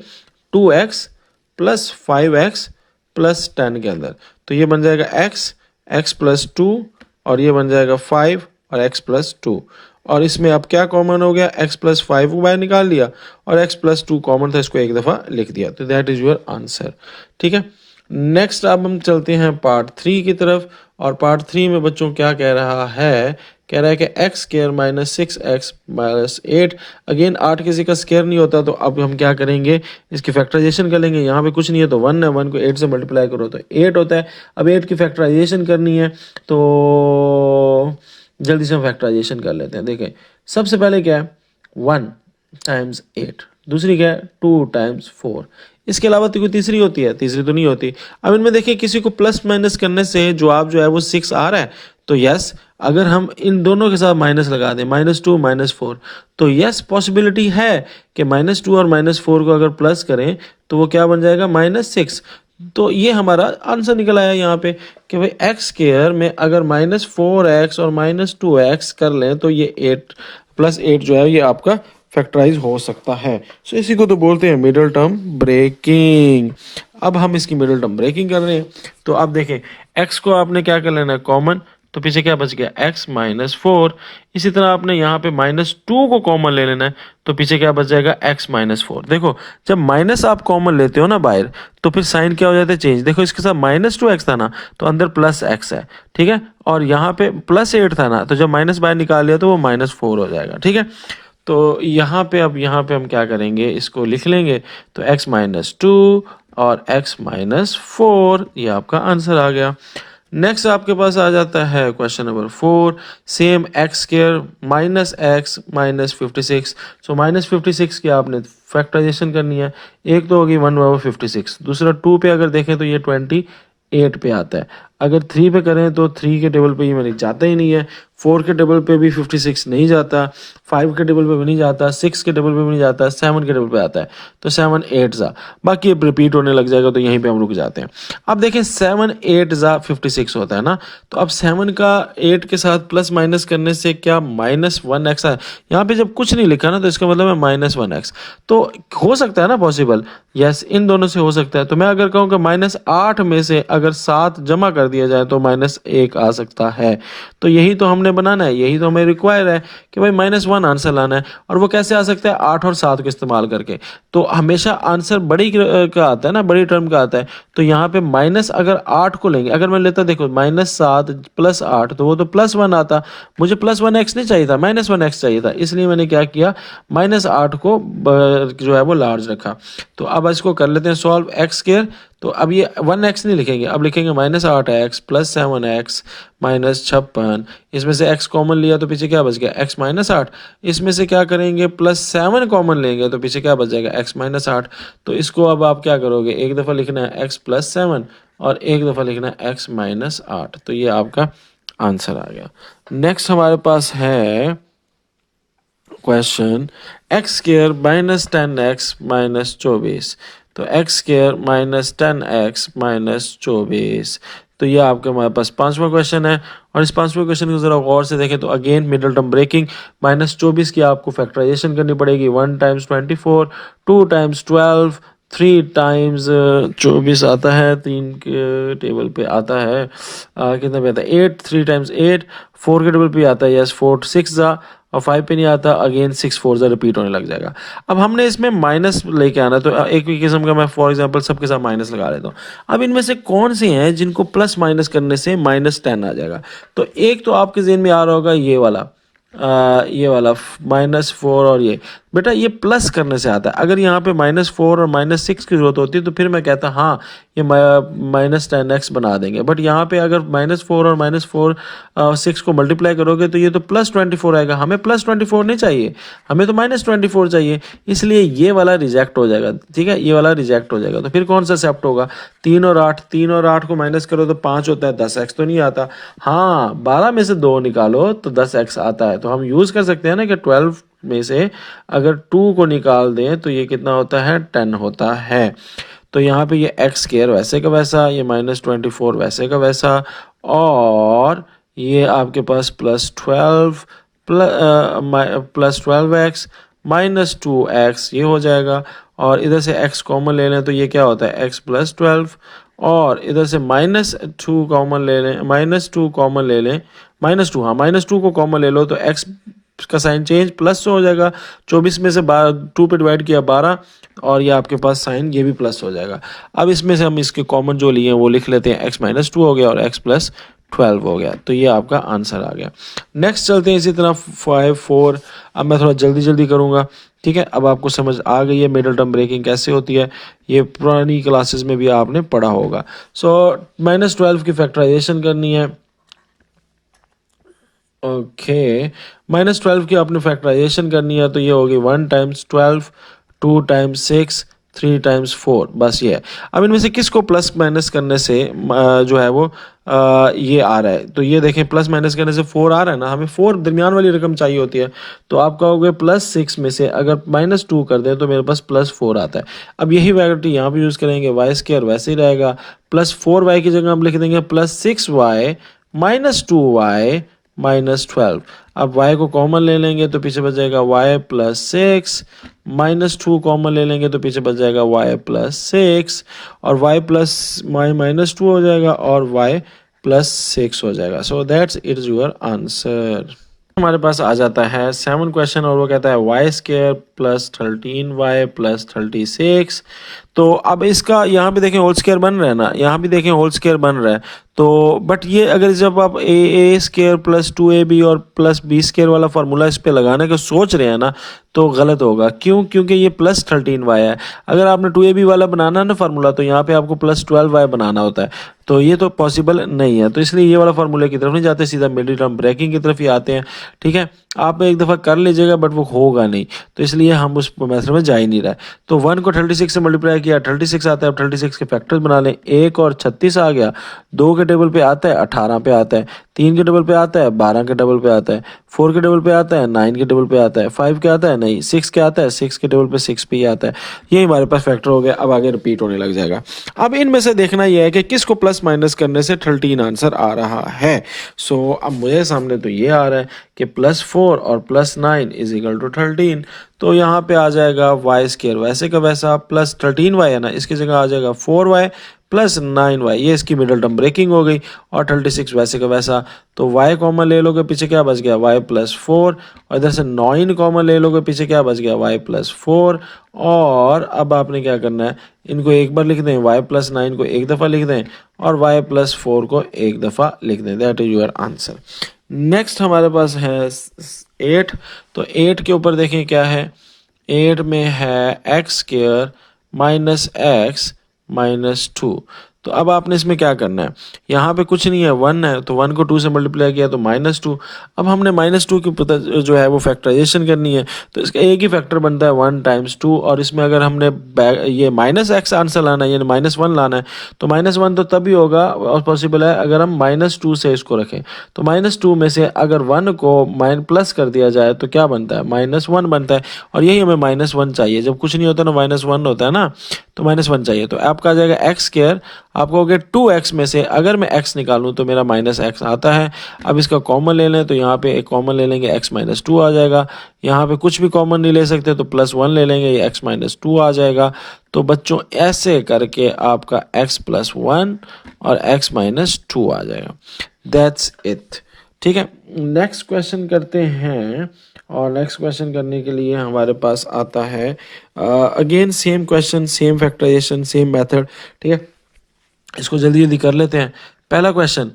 2x + 5x + 10 के अंदर। तो ये बन जाएगा x + 2, और ये बन जाएगा 5 और x + 2। और इसमें अब क्या कॉमन हो गया, x + 5 को बाहर निकाल लिया और x + 2 कॉमन था, इसको एक दफ़ा लिख दिया। तो दैट इज़ योर आंसर, ठीक है। नेक्स्ट अब हम चलते हैं पार्ट 3 की तरफ, और पार्ट 3 में बच्चों क्या कह रहा है, कह रहा है कि x² - 6x - 8। अगेन 8 किसी का स्क्वायर नहीं होता, तो अब हम क्या करेंगे, इसकी फैक्टराइजेशन कर लेंगे। यहाँ पे कुछ नहीं है तो 1 है, 1 को 8 से मल्टीप्लाई करो तो 8 होता है। अब 8 की फैक्टराइजेशन करनी है, तो जल्दी से हम फैक्टराइजेशन कर लेते हैं। देखें सबसे पहले क्या है 1 टाइम्स 8, दूसरी क्या है 2 टाइम्स 4। इसके अलावा तो कोई तीसरी होती है, तीसरी तो नहीं होती। अब इनमें देखिए किसी को प्लस माइनस करने से जवाब जो है वो 6 आ रहा है, तो यस अगर हम इन दोनों के साथ माइनस लगा दें -2 -4, तो यस पॉसिबिलिटी है कि -2 और -4 को अगर प्लस करें तो वो क्या बन जाएगा -6। तो ये हमारा आंसर निकल आया यहाँ पे कि भाई x² में अगर -4x और -2x कर लें तो ये 8 + 8 जो है ये आपका फैक्टराइज हो सकता है। सो इसी को तो बोलते हैं मिडिल टर्म ब्रेकिंग। अब हम इसकी मिडिल टर्म ब्रेकिंग कर रहे हैं, तो अब देखें x को आपने क्या कर लेना है कॉमन, तो पीछे क्या बच गया x माइनस फोर। इसी तरह आपने यहाँ पे माइनस टू को कॉमन ले लेना है, तो पीछे क्या बच जाएगा x माइनस फोर। देखो जब माइनस आप कॉमन लेते हो ना बाहर, तो फिर साइन क्या हो जाता है चेंज। देखो इसके साथ माइनस टू एक्स था ना, तो अंदर प्लस एक्स है, ठीक है, और यहाँ पे प्लस एट था ना, तो जब माइनस बाहर निकाल लिया तो वो माइनस फोर हो जाएगा, ठीक है। तो यहाँ पे अब यहाँ पे हम क्या करेंगे, इसको लिख लेंगे, तो x माइनस टू और x माइनस फोर, ये आपका आंसर आ गया। नेक्स्ट आपके पास आ जाता है question number 4, same x square minus x minus 56। So minus 56 की आपने फैक्टराइजेशन करनी है। एक तो होगी 1/56, दूसरा 2 पे अगर देखें तो ये 28 पे आता है। अगर 3 पे करें तो 3 के टेबल पे ये मैंने जाता ही नहीं है, 4 के टेबल पे भी 56 नहीं जाता, 5 के टेबल पे भी नहीं जाता, 6 के टेबल पे भी नहीं जाता, 7 के टेबल पे आता है, तो 7 8 जा, बाकी ये रिपीट होने लग जाएगा, तो यहीं पे हम रुक जाते हैं। अब देखें 7 8 जा 56 होता है ना, तो अब 7 का 8 के साथ प्लस माइनस करने से क्या माइनस 1x है। यहाँ पे जब कुछ नहीं लिखा ना, तो इसका मतलब है माइनस 1x, तो हो सकता है ना पॉसिबल, यस इन दोनों से हो सकता है। तो मैं अगर कहूँ कि माइनस 8 में से अगर 7 जमा कर दिया जाए तो माइनस 1 आ सकता है, तो यही तो हमने बनाना है, यही तो हमें रिक्वायर है कि भाई माइनस 1 आंसर लाना है। और वो कैसे आ सकता है, 8 और 7 को इस्तेमाल करके। तो हमेशा आंसर बड़ी का आता है ना, बड़ी टर्म का आता है, तो यहाँ पे माइनस अगर 8 को लेंगे, अगर मैं लेता देखो माइनस 7 प्लस 8, तो वो तो प्लस 1 आता, मुझे प्लस 1x नहीं चाहिए था, माइनस 1x चाहिए था, इसलिए मैंने क्या किया, माइनस 8 को जो है वो लार्ज रखा। तो अब इसको कर लेते हैं सॉल्व, एक्स स्क्वायर, तो अब ये 1x नहीं लिखेंगे, अब लिखेंगे minus 8x plus 7x minus 56। इसमें से x कॉमन लिया तो पीछे क्या बच गया, x माइनस 8। इसमें से क्या करेंगे, प्लस 7 कॉमन लेंगे तो पीछे क्या बच जाएगा, x माइनस 8। तो इसको अब आप क्या करोगे, एक दफ़ा लिखना है x प्लस 7 और एक दफ़ा लिखना है x माइनस 8, तो ये आपका आंसर आ गया। नेक्स्ट हमारे पास है question x square minus 10x minus 24। तो x square minus 10x minus 24, तो ये आपके हमारे पास पांचवा क्वेश्चन है। और इस पांचवें क्वेश्चन को जरा गौर से देखें तो again middle term breaking, minus 24 की आपको फैक्टराइजेशन करनी पड़ेगी। 1 टाइम्स 24, 2 टाइम्स 12, 3 टाइम्स 24 आता है, 3 के टेबल पे आता है, कितना पे आता है 8, 3 टाइम्स 8, 4 के टेबल पे आता है, यस 4 6 जा, और 5 पे नहीं आता, अगेन 6 4 जा रिपीट होने लग जाएगा। अब हमने इसमें माइनस लेके आना, तो एक भी किस्म का मैं फॉर एग्जांपल सबके साथ माइनस लगा लेता हूँ। अब इनमें से कौन से हैं जिनको प्लस माइनस करने से माइनस 10 आ जाएगा, तो एक तो आपके जेहन में आ रहा होगा ये वाला -4, और ये बेटा ये प्लस करने से आता है। अगर यहाँ पे -4 और -6 की जरूरत होती है तो फिर मैं कहता हाँ ये -10x बना देंगे, बट यहाँ पे अगर -4 और -4 6 को मल्टीप्लाई करोगे तो ये तो +24 आएगा। हमें +24 नहीं चाहिए, हमें तो -24 चाहिए, इसलिए ये वाला रिजेक्ट हो जाएगा, ठीक है, ये वाला रिजेक्ट हो जाएगा। तो फिर कौन सा एक्सेप्ट होगा, 3 और 8, 3 और 8 को माइनस करो तो 5 होता है, 10x तो नहीं आता। हाँ 12 में से 2 निकालो तो 10x आता है। तो हम यूज़ कर सकते हैं ना कि 12 में से अगर 2 को निकाल दें तो ये कितना होता है, 10 होता है। तो यहाँ पे ये एक्स स्क्वायर वैसे का वैसा, ये -24 वैसे का वैसा, और ये आपके पास +12 +12x -2x ये हो जाएगा। और इधर से x कॉमन ले लें तो ये क्या होता है, x +12, और इधर से -2 कॉमन ले लें, -2 कॉमन ले लें, -2, हाँ -2 को कॉमन ले लो तो x का साइन चेंज प्लस हो जाएगा। 24 में से 2 पे डिवाइड किया 12, और ये आपके पास साइन ये भी प्लस हो जाएगा। अब इसमें से हम इसके कॉमन जो लिए हैं वो लिख लेते हैं, x -2 हो गया और x +12 हो गया, तो ये आपका आंसर आ गया। नेक्स्ट चलते हैं इसी तरह 5 4। अब मैं थोड़ा जल्दी करूँगा, ठीक है। अब आपको समझ आ गई है मिडिल टर्म ब्रेकिंग कैसे होती है, ये पुरानी क्लासेस में भी आपने पढ़ा होगा। सो -12 की फैक्टराइजेशन करनी है, ओके -12 की आपने फैक्टराइजेशन करनी है, तो ये होगी 1 टाइम्स 12, 2 टाइम्स 6, 3 टाइम्स 4, बस ये है। अब इनमें से किसको प्लस माइनस करने से जो है वो ये आ रहा है, तो ये देखें प्लस माइनस करने से 4 आ रहा है ना, हमें 4 दरमियान वाली रकम चाहिए होती है। तो आप कहोगे +6 में से अगर -2 कर दें तो मेरे पास +4 आता है। अब यही वैलिटी यहाँ पे यूज़ करेंगे, वाई स्क्वायर वैसे ही रहेगा, +4y की जगह हम लिख देंगे +6y -2y -12। अब y को कॉमन ले लेंगे तो पीछे बच जाएगा y प्लस सिक्स, -2 कॉमन ले लेंगे तो पीछे बच जाएगा y प्लस सिक्स, और y प्लस -2 हो जाएगा और y प्लस सिक्स हो जाएगा। So that's is your answer. हमारे पास आ जाता है 7 क्वेश्चन और वो कहता है Y square plus 13y plus 36। तो अब इसका यहाँ पे देखें होल स्केयर बन रहा है ना, यहाँ भी देखें होल स्केयर बन रहा है। तो बट ये अगर जब आप ए स्केयर प्लस 2ab और प्लस बी स्केयर वाला फार्मूला इस पे लगाने का सोच रहे हैं ना, तो गलत होगा। क्यों? क्योंकि ये प्लस 13y है। अगर आपने 2ab वाला बनाना है ना फार्मूला, तो यहाँ पे आपको प्लस 12y बनाना होता है, तो ये तो पॉसिबल नहीं है। तो इसलिए ये वाला फार्मूले की तरफ नहीं जाते, सीधा मिडिल टर्म ब्रेकिंग की तरफ ही आते हैं। ठीक है, आप एक दफ़ा कर लीजिएगा बट वो होगा नहीं, तो इसलिए हम उस मेथड में जा ही नहीं रहा है। तो 1 को 36 से मल्टीप्लाई किया, 36 आता है। अब 36 के फैक्टर्स बना लें, 1 और 36 आ गया, 2 के टेबल पे आता है 18 पे आता है, 3 के टेबल पे आता है 12 के टेबल पे आता है, 4 के टेबल पे आता है 9 के टेबल पे आता है, 5 के आता है नहीं, 6 के आता है, 6 के टेबल पे 6 पे ही आता है। ये हमारे पास फैक्टर हो गया। अब आगे रिपीट होने लग जाएगा। अब इनमें से देखना यह है कि किसको प्लस माइनस करने से 13 आंसर आ रहा है। सो अब मुझे सामने तो ये आ रहा है कि +4 और +9 इज इक्वल टू 13। तो यहाँ पे आ जाएगा वाई स्केयर वैसे का वैसा, प्लस 13y है ना, इसकी जगह आ जाएगा 4y प्लस 9y। ये इसकी मिडल टर्म ब्रेकिंग हो गई। और 36 वैसे का वैसा, तो y कॉमन ले लोगे, पीछे क्या बच गया y प्लस 4, और इधर से 9 कॉमन ले लोगे, पीछे क्या बच गया y प्लस 4। और अब आपने क्या करना है, इनको एक बार लिख दें, y प्लस 9 को एक दफ़ा लिख दें और y प्लस 4 को एक दफ़ा लिख दें। That is your answer. Next हमारे पास है 8। तो 8 के ऊपर देखें क्या है, 8 में है x square minus x minus 2। तो अब आपने इसमें क्या करना है, यहाँ पे कुछ नहीं है, 1 है, तो 1 को 2 से मल्टीप्लाई किया तो -2। अब हमने -2 की पता जो है वो फैक्टराइजेशन करनी है, तो इसका एक ही फैक्टर बनता है 1 टाइम्स 2, और इसमें अगर हमने ये -x आंसर लाना है यानी -1 लाना है, तो -1 तो तभी होगा और पॉसिबल है अगर हम -2 से इसको रखें। तो -2 में से अगर 1 को प्लस कर दिया जाए तो क्या बनता है, -1 बनता है। और यही हमें -1 चाहिए, जब कुछ नहीं होता ना -1 होता है ना, तो -1 चाहिए। तो आपका आ जाएगा एक्स स्क्वायर, आपको हो गया 2x में से अगर मैं x निकालूं तो मेरा -x आता है। अब इसका कॉमन ले लें, तो यहाँ पे एक कॉमन ले लेंगे, x माइनस 2 आ जाएगा। यहाँ पे कुछ भी कॉमन नहीं ले सकते तो +1 ले लेंगे, ये x माइनस 2 आ जाएगा। तो बच्चों ऐसे करके आपका x प्लस 1 और x माइनस 2 आ जाएगा। That's it. ठीक है, नेक्स्ट क्वेश्चन करते हैं। और नेक्स्ट क्वेश्चन करने के लिए हमारे पास आता है again same question, same factorization, same method. ठीक है, इसको जल्दी जल्दी कर लेते हैं। पहला question,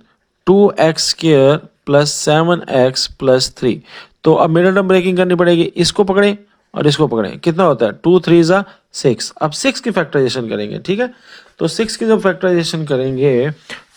2x square plus 7x plus 3। तो अब मिडल टर्म ब्रेकिंग करनी पड़ेगी, इसको पकड़ें और इसको पकड़ें, कितना होता है 2 3 ज़ा 6। अब 6 की फैक्टराइजेशन करेंगे। ठीक है, तो 6 की जब फैक्टराइजेशन करेंगे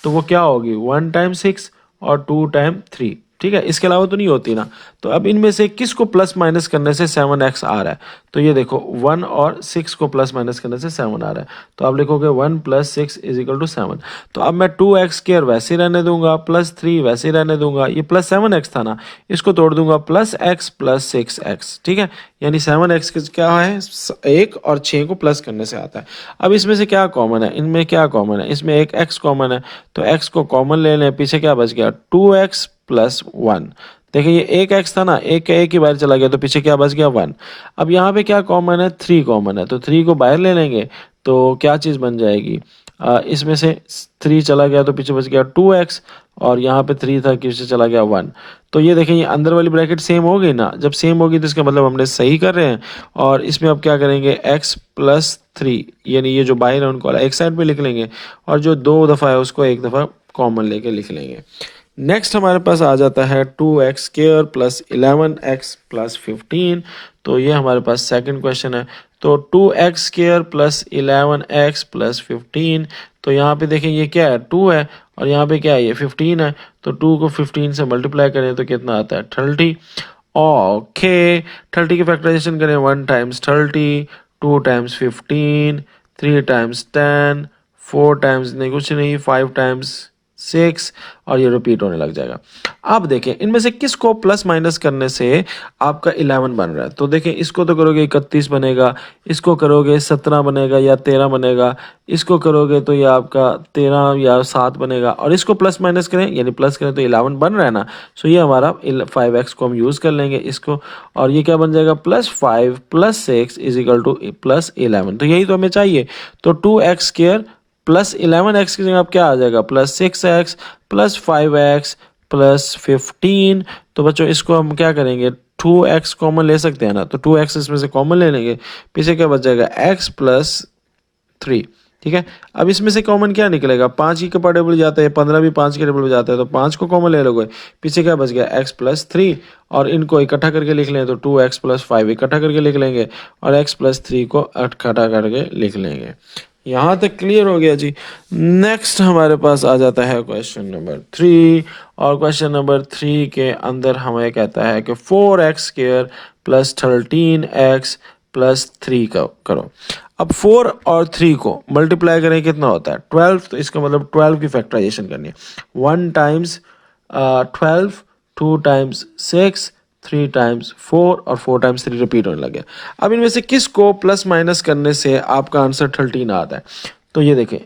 तो वो क्या होगी, 1 टाइम 6 और 2 टाइम 3। ठीक है, इसके अलावा तो नहीं होती ना। तो अब इनमें से किसको प्लस माइनस करने से 7x आ रहा है, तो ये देखो 1 और 6 को प्लस माइनस करने से 7 आ रहा है। तो आप लिखोगे 1 + 6 = 7। तो अब मैं 2x स्क्वायर वैसे ही रहने दूंगा, +3 वैसे ही रहने दूंगा, ये +7x था ना, इसको तोड़ दूंगा, +x + 6x। ठीक है, यानी 7x क्या है, 1 और 6 को प्लस करने से आता है। अब इसमें से क्या कॉमन है, इनमें क्या कॉमन है, इसमें एक x कॉमन है, तो x को कॉमन ले लें, पीछे क्या बच गया 2x + 1। देखिए ये एक x था ना, एक का एक ही बाहर चला गया, तो पीछे क्या बच गया 1। अब यहाँ पे क्या कॉमन है, 3 कॉमन है, तो 3 को बाहर ले लेंगे तो क्या चीज़ बन जाएगी, इसमें से 3 चला गया तो पीछे बच गया 2x, और यहाँ पे 3 था, पीछे चला गया 1। तो ये देखें, ये अंदर वाली ब्रैकेट सेम हो गई ना, जब सेम होगी तो इसका मतलब हमने सही कर रहे हैं। और इसमें अब क्या करेंगे, x + 3, यानी ये जो बाहर है उनको एक साइड पे लिख लेंगे, और जो 2 दफ़ा है उसको एक दफ़ा कॉमन लेके लिख लेंगे। नेक्स्ट हमारे पास आ जाता है 2x square plus 11x plus 15। तो ये हमारे पास सेकंड क्वेश्चन है। तो 2x square plus 11x plus 15। तो यहाँ पे देखें ये क्या है, 2 है, और यहाँ पे क्या है, ये 15 है। तो 2 को 15 से मल्टीप्लाई करें तो कितना आता है 30। ओके, 30 की फैक्टराइजेशन करें, 1 टाइम्स 30, 2 टाइम्स 15, 3 टाइम्स 10, 4 टाइम्स नहीं कुछ नहीं, 5 टाइम्स 6 और ये रिपीट होने लग जाएगा। अब देखें इनमें से किसको प्लस माइनस करने से आपका 11 बन रहा है। तो देखें इसको तो करोगे 31 बनेगा, इसको करोगे 17 बनेगा या 13 बनेगा, इसको करोगे तो ये आपका 13 या 7 बनेगा, और इसको प्लस माइनस करें यानी प्लस करें तो 11 बन रहा है ना। सो ये हमारा 5x को हम यूज़ कर लेंगे इसको, और ये क्या बन जाएगा +5 + 6 = +11। तो यही तो हमें चाहिए। तो 2x² प्लस 11x की जगह अब क्या आ जाएगा +6x + 5x + 15। तो बच्चों इसको हम क्या करेंगे 2x कॉमन ले सकते हैं ना, तो 2x इसमें से कॉमन ले लेंगे, पीछे क्या बच जाएगा x + 3। ठीक है, अब इसमें से कॉमन क्या निकलेगा 5 ही के पार्ट टेबल जाता है, 15 भी 5 के टेबल में जाता है, तो 5 को कॉमन ले लोगे, पीछे क्या बच गया x + 3, और इनको इकट्ठा करके लिख लें तो 2x + 5 इकट्ठा करके लिख लेंगे, और x + 3 को इकट्ठा करके लिख लेंगे। यहाँ तक क्लियर हो गया जी। नेक्स्ट हमारे पास आ जाता है क्वेश्चन नंबर 3, और क्वेश्चन नंबर 3 के अंदर हमें कहता है कि 4x² + 13x + 3 का करो। अब 4 और 3 को मल्टीप्लाई करें कितना होता है 12, तो इसका मतलब 12 की फैक्टराइजेशन करनी है। 1 टाइम्स 12, 2 टाइम्स 6, 3 टाइम्स 4 और 4 टाइम्स 3 रिपीट होने लगे। अब इनमें से किस को प्लस माइनस करने से आपका आंसर 13 आता है। तो ये देखें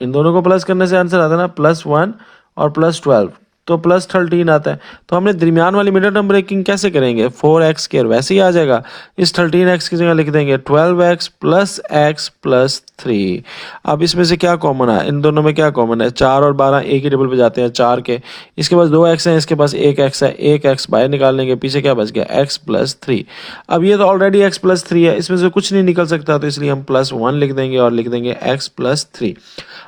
इन दोनों को प्लस करने से आंसर आता है ना +1 और +12, तो +13 आता है। तो हमने दरमियान वाली मिडल टर्म ब्रेकिंग कैसे करेंगे 4x² वैसे ही आ जाएगा, इस 13x की जगह लिख देंगे 12x + x + 3। अब इसमें से क्या कॉमन है, इन दोनों में क्या कॉमन है 4 और 12 एक ही टेबल पे जाते हैं 4 के, इसके पास 2x है, इसके पास 1x है, 1x बाहर निकाल लेंगे, पीछे क्या बच गया x + 3। अब ये तो ऑलरेडी x + 3 है, इसमें से कुछ नहीं निकल सकता, तो इसलिए हम +1 लिख देंगे और लिख देंगे x + 3।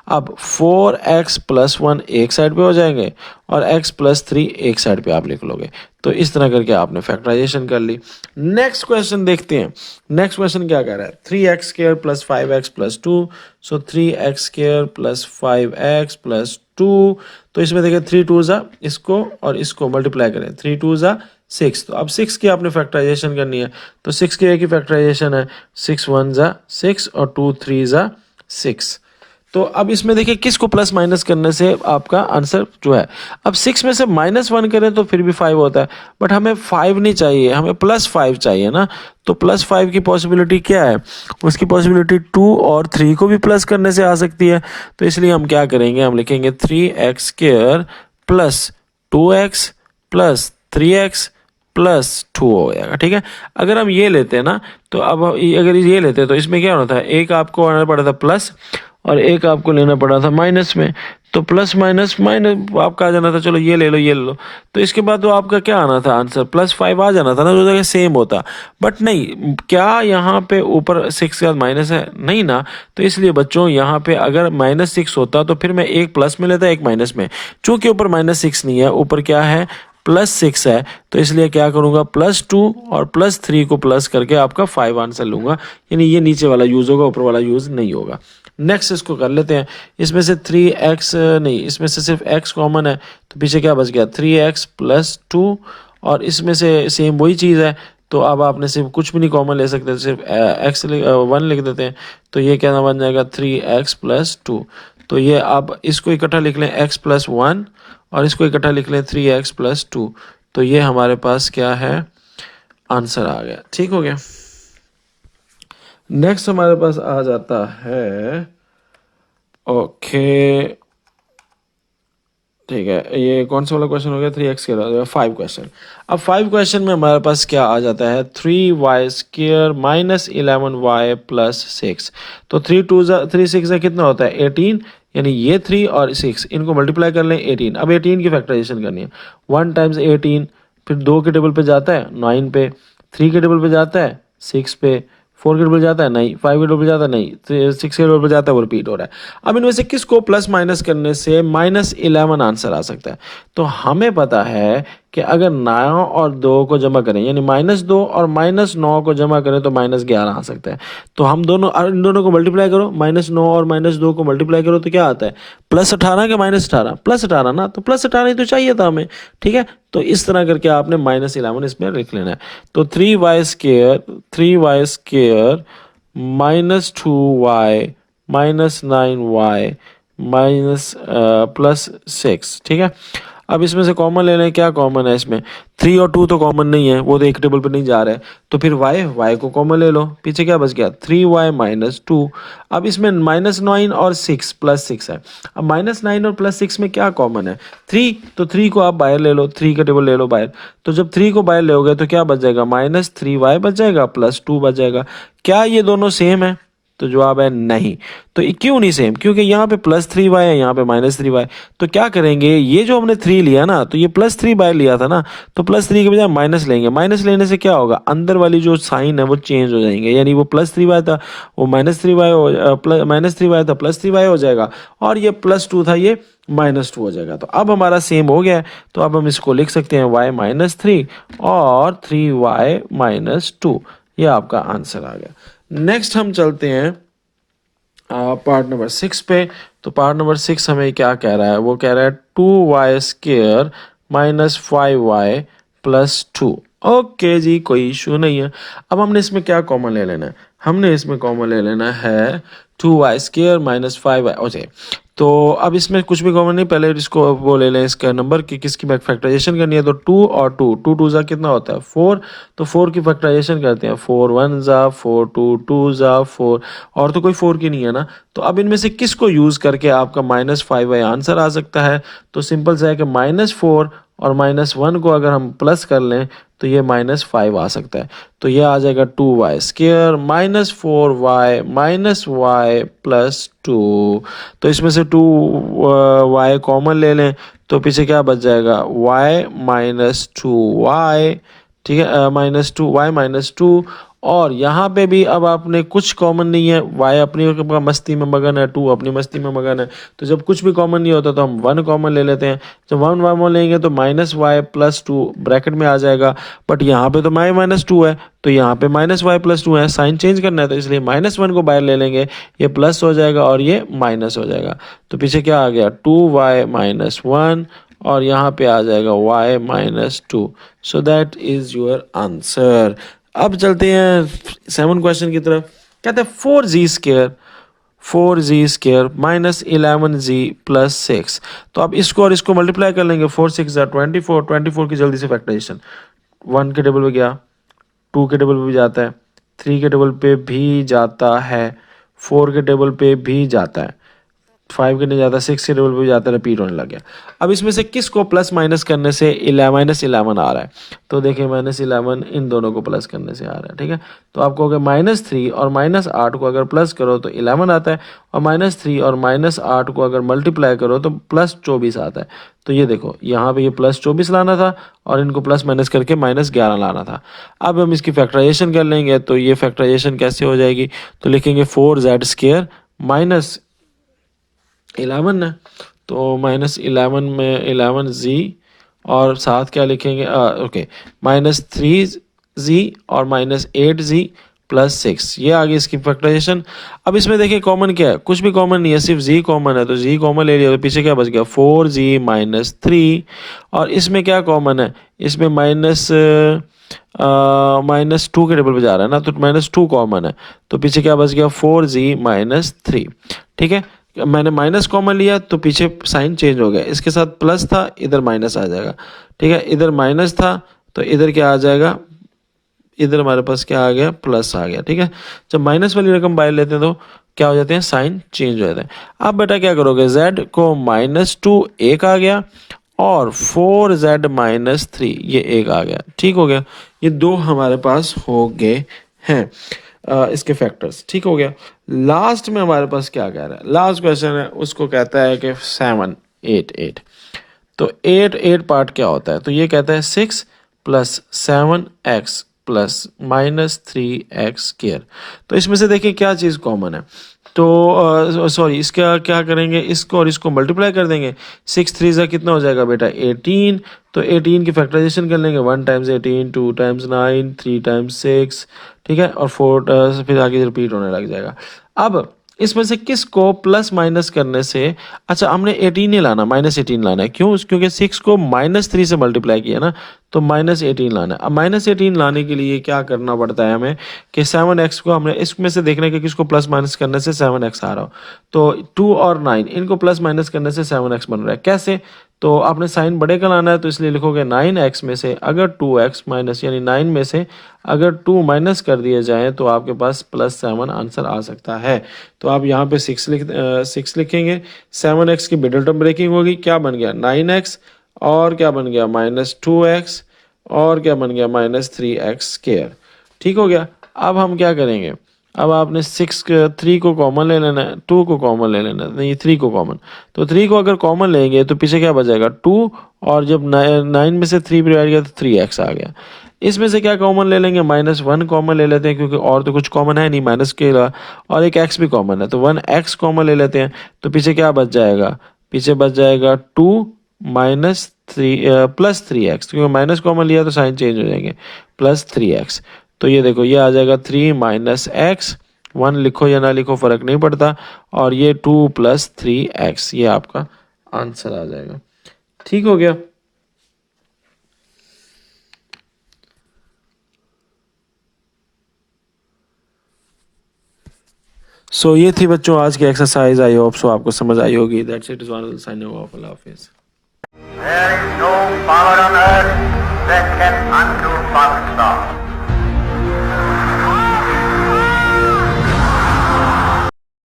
अब 4x + 1 एक साइड पे हो जाएंगे और x + 3 एक साइड पे आप लिख लोगे। तो इस तरह करके आपने फैक्टराइजेशन कर ली। नेक्स्ट क्वेश्चन देखते हैं। नेक्स्ट क्वेश्चन क्या कह रहा है 3x² + 5x + 2, सो 3x² + 5x + 2। तो इसमें देखिए 3 2 ज़ा इसको और इसको मल्टीप्लाई करें, 3 2 ज़ा 6। तो अब 6 की आपने फैक्टराइजेशन करनी है, तो 6 की एक ही फैक्टराइजेशन है 6 1 ज़ा 6 और 2 3 ज़ा 6। तो अब इसमें देखिए किसको प्लस माइनस करने से आपका आंसर जो है, अब 6 में से -1 करें तो फिर भी 5 होता है, बट हमें 5 नहीं चाहिए, हमें +5 चाहिए ना। तो +5 की पॉसिबिलिटी क्या है, उसकी पॉसिबिलिटी 2 और 3 को भी प्लस करने से आ सकती है। तो इसलिए हम क्या करेंगे, हम लिखेंगे 3x² + 2x + 3x + 2 हो जाएगा। ठीक है, अगर हम ये लेते हैं ना, तो अब अगर ये लेते हैं तो इसमें क्या होता है, एक आपको आना पड़ा था प्लस और एक आपको लेना पड़ा था माइनस में। तो प्लस माइनस माइनस आपका आ जाना था, चलो ये ले लो ये ले लो, तो इसके बाद तो आपका क्या आना था आंसर +5 आ जाना था ना, जो जगह सेम होता। बट नहीं, क्या यहाँ पे ऊपर 6 के बाद माइनस है, नहीं ना। तो इसलिए बच्चों यहाँ पे अगर -6 होता तो फिर मैं एक प्लस में लेता एक माइनस में, चूंकि ऊपर -6 नहीं है, ऊपर क्या है +6 है, तो इसलिए क्या करूँगा +2 और +3 को प्लस करके आपका 5 आंसर लूँगा, यानी ये नीचे वाला यूज़ होगा, ऊपर वाला यूज़ नहीं होगा। नेक्स्ट इसको कर लेते हैं, इसमें से 3x नहीं, इसमें से सिर्फ x कॉमन है, तो पीछे क्या बच गया 3x + 2, और इसमें से सेम वही चीज़ है, तो अब आपने सिर्फ कुछ भी नहीं कॉमन ले सकते, सिर्फ x 1 लिख देते हैं, तो ये क्या बन जाएगा 3x + 2। तो ये अब इसको इकट्ठा लिख लें x + 1 और इसको इकट्ठा लिख लें 3x + 2, तो ये हमारे पास क्या है आंसर आ गया। ठीक हो गया। नेक्स्ट हमारे पास आ जाता है, ओके ठीक है, ये कौन सा वाला क्वेश्चन हो गया 3x के बाद 5 क्वेश्चन। अब 5 क्वेश्चन में हमारे पास क्या आ जाता है 3y² - 11y + 6। तो 3 2 3 6 कितना होता है 18, यानी ये 3 और 6 इनको मल्टीप्लाई कर लें 18। अब 18 की फैक्टराइजेशन करनी है, 1 टाइम्स 18, फिर 2 के टेबल पे जाता है 9 पे, 3 के टेबल पे जाता है 6 पे, 4 के टेबल जाता है नहीं, 5 के टेबल जाता है नहीं, 6 के टेबल जाता है वो रिपीट हो रहा है। अब इनमें से किसको प्लस माइनस करने से -11 आंसर आ सकता है। तो हमें पता है कि अगर 9 और 2 को जमा करें, यानी -2 और -9 को जमा करें तो -11 आ सकता है। तो हम दोनों इन दोनों को मल्टीप्लाई करो, -9 और -2 को मल्टीप्लाई करो तो क्या आता है +18 के -18, +18 ना, तो +18 ही तो चाहिए था हमें। ठीक है, तो इस तरह करके आपने -11 इसमें लिख लेना है। तो 3y² -2y - 9y minus plus 6, ठीक है। अब इसमें से कॉमन ले लें, क्या कॉमन है इसमें, 3 और 2 तो कॉमन नहीं है, वो तो एक टेबल पे नहीं जा रहा है, तो फिर y को कॉमन ले लो, पीछे क्या बच गया 3y माइनस 2। अब इसमें -9 और 6 प्लस 6 है। अब -9 और प्लस 6 में क्या कॉमन है, 3, तो 3 को आप बाहर ले लो, 3 का टेबल ले लो बाहर, तो जब 3 को बाहर लोगे तो क्या बच जाएगा, -3y बच जाएगा प्लस 2 बच जाएगा। क्या ये दोनों सेम है, तो जवाब है नहीं। तो ये क्यों नहीं सेम, क्योंकि यहाँ पे +3y है, यहाँ पे -3y। तो क्या करेंगे, ये जो हमने 3 लिया ना, तो ये +3 बाहर लिया था ना, तो +3 के बजाय माइनस लेंगे। माइनस लेने से क्या होगा, अंदर वाली जो साइन है वो चेंज हो जाएंगे, यानी वो +3y था वो -3y हो, -3y था +3y हो जाएगा, और ये +2 था ये -2 हो जाएगा। तो अब हमारा सेम हो गया है, तो अब हम इसको लिख सकते हैं y-3 और 3y-2। ये आपका आंसर आ गया। नेक्स्ट हम चलते हैं पार्ट नंबर 6 पे। तो पार्ट नंबर 6 हमें क्या कह रहा है, वो कह रहा है 2y² -5y प्लस 2। ओके जी, कोई इशू नहीं है। अब हमने इसमें क्या कॉमन ले लेना है, हमने इसमें कॉमन ले लेना है 2y² -5y। ओके, तो अब इसमें कुछ भी कॉमन नहीं, पहले इसको वो ले लें, इसका नंबर की किसकी फैक्टराइजेशन करनी है, तो 2 और 2, 2 2 ज़ा कितना होता है 4, तो 4 की फैक्टराइजेशन करते हैं, 4 1 ज़ा 4, 2 2 ज़ा 4, और तो कोई 4 की नहीं है ना। तो अब इनमें से किसको यूज़ करके आपका -5y आंसर आ सकता है, तो सिंपल सा है कि -4 और -1 को अगर हम प्लस कर लें तो ये -5 आ सकता है। तो ये आ जाएगा 2y² -4y -y प्लस 2। तो इसमें से 2y कॉमन ले लें, तो पीछे क्या बच जाएगा y -2y, ठीक है, -2y-2। और यहाँ पे भी अब आपने कुछ कॉमन नहीं है, y अपनी मस्ती में मगन है, 2 अपनी मस्ती में मगन है, तो जब कुछ भी कॉमन नहीं होता तो हम 1 कॉमन ले लेते हैं। जब 1 कॉमन लेंगे तो -y+2 ब्रैकेट में आ जाएगा, बट यहाँ पे तो y-2 है, तो यहाँ पे -y+2 है, साइन चेंज करना है, तो इसलिए -1 को बाहर ले लेंगे, ये प्लस हो जाएगा और ये माइनस हो जाएगा। तो पीछे क्या आ गया 2y-1, और यहाँ पे आ जाएगा y-2। So that is your answer. अब चलते हैं 7 क्वेश्चन की तरफ। कहते हैं 4z² -11z प्लस 6। तो अब इसको और इसको मल्टीप्लाई कर लेंगे, 4 6 24, 24 की जल्दी से फैक्टराइजेशन, 1 के टेबल पे गया, 2 के टेबल पे भी जाता है, 3 के टेबल पे भी जाता है, 4 के टेबल पे भी जाता है, 5 के नहीं जाता, 6 के टेबल पे भी जाता है, रिपीट होने लग गया। अब इसमें से किसको प्लस माइनस करने से -11 आ रहा है, तो देखिए -11 इन दोनों को प्लस करने से आ रहा है, ठीक है। तो आपको अगर -3 और -8 को अगर प्लस करो तो 11 आता है, और -3 और -8 को अगर मल्टीप्लाई करो तो +24 आता है। तो ये देखो यहाँ पे ये +24 लाना था, और इनको प्लस माइनस करके -11 लाना था। अब हम इसकी फैक्टराइजेशन कर लेंगे, तो ये फैक्टराइजेशन कैसे हो जाएगी, तो लिखेंगे 4z² -11 है, तो -11 में 11z, और साथ क्या लिखेंगे, ओके, -3z और -8z प्लस 6, ये आ गई इसकी फैक्टराइजेशन। अब इसमें देखिए कॉमन क्या है, कुछ भी कॉमन नहीं है, सिर्फ z कॉमन है, तो z कॉमन ले लिया, तो पीछे क्या बच गया 4z-3। और इसमें क्या कॉमन है, इसमें -2 के टेबल पे जा रहा है ना, तो -2 कॉमन है, तो पीछे क्या बच गया 4z-3, ठीक है। मैंने माइनस कॉमन लिया तो पीछे साइन चेंज हो गया, इसके साथ प्लस था, इधर माइनस आ जाएगा, ठीक है। इधर माइनस था तो इधर क्या आ जाएगा, इधर हमारे पास क्या आ गया प्लस आ गया, ठीक है। जब माइनस वाली रकम बाहर लेते हैं तो क्या हो जाते हैं, साइन चेंज हो जाते हैं। अब बेटा क्या करोगे, z को -2 एक आ गया, और 4z-3 ये एक आ गया, ठीक हो गया। ये दो हमारे पास हो गए हैं इसके फैक्टर्स, ठीक हो गया। लास्ट में हमारे पास क्या कह रहा है, लास्ट क्वेश्चन है, उसको कहता है कि 7 8 8। तो 8 8 पार्ट क्या होता है, तो ये कहता है 6 + 7x + -3x²। तो इसमें से देखिए क्या चीज़ कॉमन है, तो सॉरी इसका क्या करेंगे, इसको और इसको मल्टीप्लाई कर देंगे, 6 3 ज़ा कितना हो जाएगा बेटा 18। तो 18 की फैक्टराइजेशन कर लेंगे, 1 टाइम्स 18, 2 टाइम्स 9, 3 टाइम्स 6, ठीक है, और 4 फिर आगे रिपीट होने लग जाएगा। अब इसमें से किसको प्लस माइनस करने से, अच्छा हमने 18 नहीं लाना, -18 लाना है। क्यों? क्योंकि 6 को -3 से मल्टीप्लाई किया ना, तो -18 लाना है। अब -18 लाने के लिए क्या करना पड़ता है हमें कि 7x को हमने इसमें से देखने के किसको प्लस माइनस करने से 7x आ रहा हो, तो 2 और 9 इनको प्लस माइनस करने से 7x बन रहा है। कैसे? तो आपने साइन बड़े का लाना है, तो इसलिए लिखोगे 9x में से अगर 2x माइनस यानी 9 में से अगर 2 माइनस कर दिए जाए तो आपके पास +7 आंसर आ सकता है। तो आप यहाँ पे 6 लिखेंगे, 7x की मिडिल टर्म ब्रेकिंग होगी, क्या बन गया 9x, और क्या बन गया -2x, और क्या बन गया -3x²। ठीक हो गया। अब हम क्या करेंगे, अब आपने 3 को कॉमन ले लेना है, 2 को कॉमन ले लेना है, नहीं 3 को कॉमन, तो 3 को अगर कॉमन लेंगे तो पीछे क्या बचेगा 2, और जब 9 में से 3 डिवाइड किया तो 3x आ गया। इसमें से क्या कॉमन ले लेंगे, -1 कॉमन ले लेते हैं, क्योंकि और तो कुछ कॉमन है नहीं माइनस के अलावा, और एक x भी कॉमन है, तो 1x कॉमन ले लेते हैं, तो पीछे क्या बच जाएगा, पीछे बच जाएगा 2 +3x, क्योंकि माइनस कॉमन लिया तो साइन चेंज हो जाएंगे, +3x। तो ये देखो ये आ जाएगा 3 - x, 1 लिखो या ना लिखो फर्क नहीं पड़ता, और ये 2 + 3x, ये आपका आंसर आ जाएगा। ठीक हो गया। सो ये थी बच्चों आज की एक्सरसाइज, आई होप सो आपको समझ आई होगी। That's it, is one signing off, Allah Hafiz. There is no power on earth that can undo Pakistan.